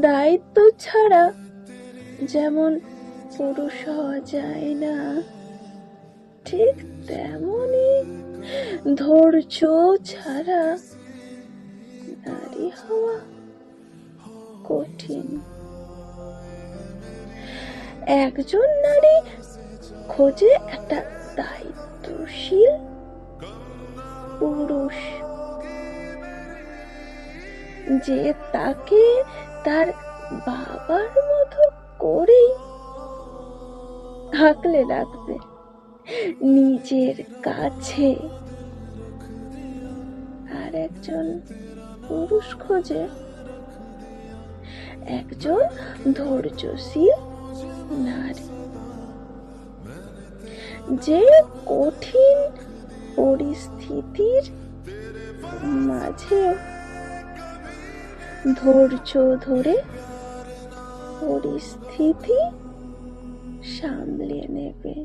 দায়িত্ব ছাড়া যেমন পুরুষ হওয়া যায় না, ঠিক তেমনই ধৈর্য ছাড়া নারী হওয়া কঠিন। একজন নারী খোঁজে একটা দায়িত্বশীল পুরুষ, যে তাকে তার বাবার মতো করেই আগলে রাখবে নিজের কাছে। আর একজন পুরুষ খোঁজে একজন ধৈর্যশীল নারী, যে কঠিন পরিস্থিতির মাঝে ধৈর্য ধরে পরিস্থিতি সামলে নেবে।